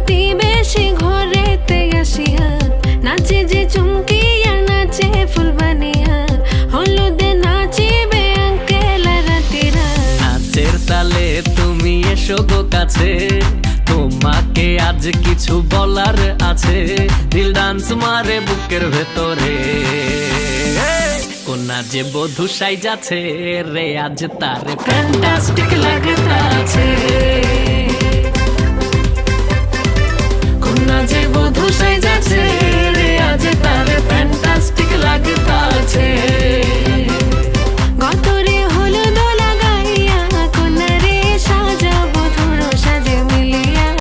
প্রতিবেশী ঘরেতে আসিয়া নাচে যে চুমকিয়া নাচে ফুলবানিয়া হলুদে নাচিবে আঙ্কেল রাতিরা। নাচের তালে তুমি এসো গো কাছে, তোমাকে আজ কিছু বলার আছে। দিল ডান্স মারে বুকের ভেতরে, কোনা যে বধূ সাইজাছে রে আজ তারে ফ্যান্টাস্টিক লাগতাছে।